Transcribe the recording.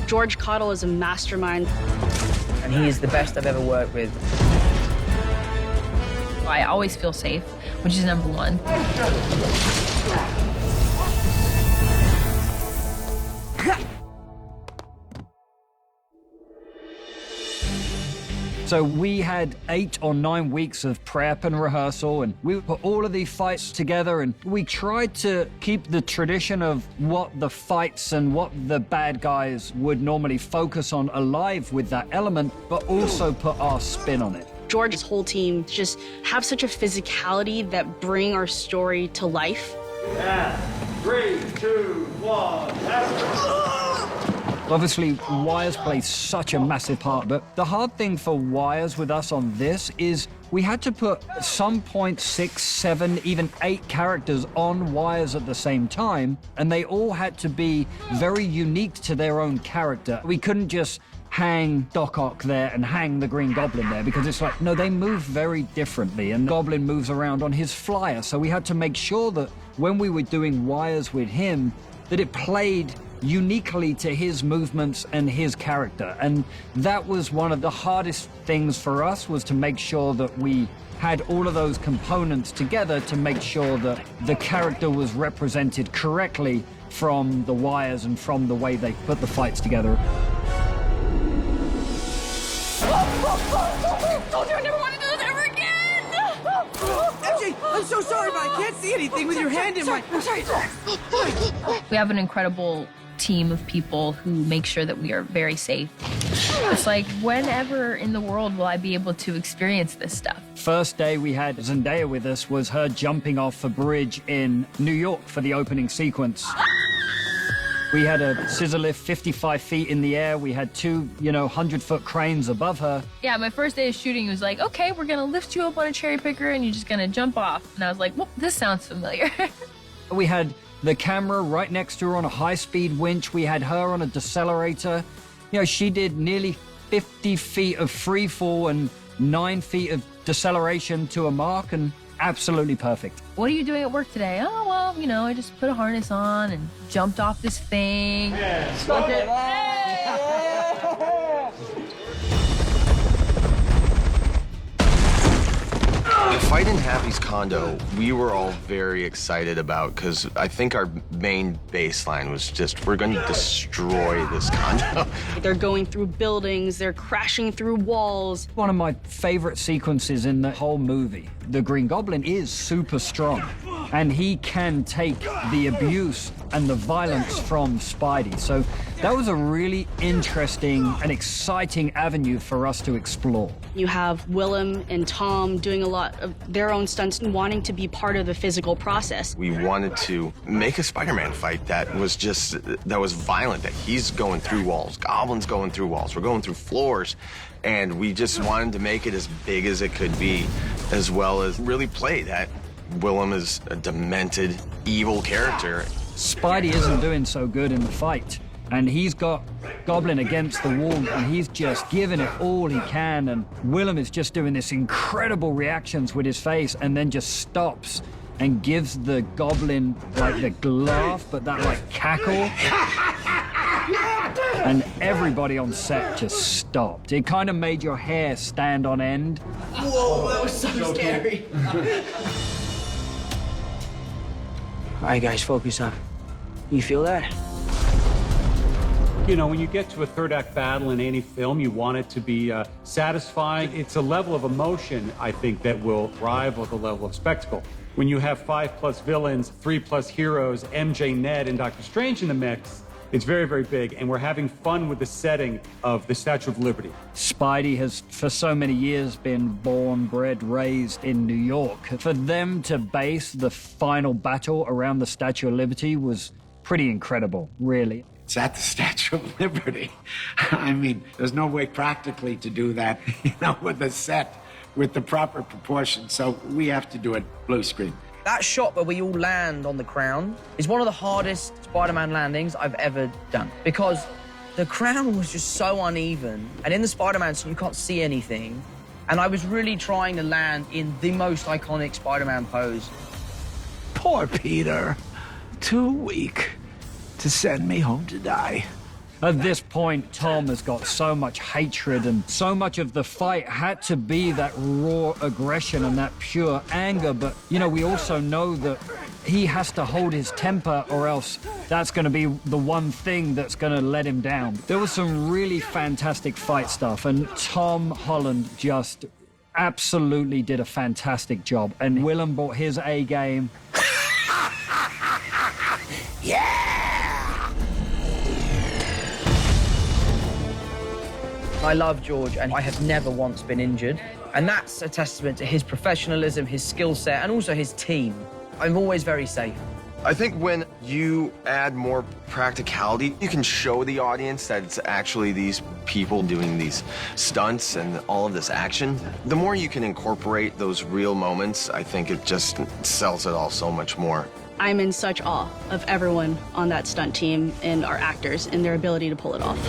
George Cottle is a mastermind. And he is the best I've ever worked with. I always feel safe, which is number one. So we had 8 or 9 weeks of prep and rehearsal, and we put all of these fights together, and we tried to keep the tradition of what the fights and what the bad guys would normally focus on alive with that element, but also put our spin on it. George's whole team just have such a physicality that bring our story to life. And 3, 2, 1, Obviously, wires play such a massive part, but the hard thing for wires with us on this is we had to put some point 6, 7, even 8 characters on wires at the same time, and they all had to be very unique to their own character. We couldn't just hang Doc Ock there and hang the Green Goblin there, because it's like, no, they move very differently, and Goblin moves around on his flyer, so we had to make sure that when we were doing wires with him, that it played uniquely to his movements and his character. And that was one of the hardest things for us, was to make sure that we had all of those components together to make sure that the character was represented correctly from the wires and from the way they put the fights together. Told you I never want to do this ever again! MJ, I'm so sorry, but I can't see anything with your hand in my... I'm sorry. We have an incredible team of people who make sure that we are very safe. It's like, whenever in the world will I be able to experience this stuff? First day we had Zendaya with us was her jumping off a bridge in New York for the opening sequence. We had a scissor lift 55 feet in the air. We had 2, 100-foot cranes above her. Yeah, my first day of shooting was like, okay, we're gonna lift you up on a cherry picker and you're just gonna jump off. And I was like, well, this sounds familiar. We had the camera right next to her on a high-speed winch. We had her on a decelerator. She did nearly 50 feet of free fall and 9 feet of deceleration to a mark, and absolutely perfect. What are you doing at work today? Oh, well, I just put a harness on and jumped off this thing. Yeah, stop it. The fight in Happy's condo, we were all very excited about, because I think our main baseline was just, we're going to destroy this condo. They're going through buildings, they're crashing through walls. One of my favorite sequences in the whole movie. The Green Goblin is super strong, and he can take the abuse and the violence from Spidey. So that was a really interesting and exciting avenue for us to explore. You have Willem and Tom doing a lot of their own stunts and wanting to be part of the physical process. We wanted to make a Spider-Man fight that was violent, that he's going through walls, Goblin's going through walls, we're going through floors, and we just wanted to make it as big as it could be, as well as really play that Willem is a demented, evil character. Spidey isn't doing so good in the fight, and he's got Goblin against the wall, and he's just giving it all he can, and Willem is just doing this incredible reactions with his face, and then just stops and gives the Goblin like the laugh, but that like cackle. And everybody on set just stopped. It kind of made your hair stand on end. Whoa, that was so scary. All right, guys, focus up. You feel that? When you get to a third act battle in any film, you want it to be satisfying. It's a level of emotion, I think, that will rival the level of spectacle. When you have 5+ villains, 3+ heroes, MJ, Ned, and Doctor Strange in the mix, it's very, very big, and we're having fun with the setting of the Statue of Liberty. Spidey has, for so many years, been born, bred, raised in New York. For them to base the final battle around the Statue of Liberty was pretty incredible, really. It's at the Statue of Liberty. I mean, there's no way practically to do that, with the set, with the proper proportions. So we have to do it blue screen. That shot where we all land on the crown is one of the hardest Spider-Man landings I've ever done, because the crown was just so uneven, and in the Spider-Man suit you can't see anything, and I was really trying to land in the most iconic Spider-Man pose. Poor Peter. Too weak to send me home to die. At this point, Tom has got so much hatred, and so much of the fight had to be that raw aggression and that pure anger. But, you know, we also know that he has to hold his temper, or else that's going to be the one thing that's going to let him down. There was some really fantastic fight stuff, and Tom Holland just absolutely did a fantastic job. And Willem brought his A game. I love George, and I have never once been injured. And that's a testament to his professionalism, his skill set, and also his team. I'm always very safe. I think when you add more practicality, you can show the audience that it's actually these people doing these stunts and all of this action. The more you can incorporate those real moments, I think it just sells it all so much more. I'm in such awe of everyone on that stunt team and our actors and their ability to pull it off.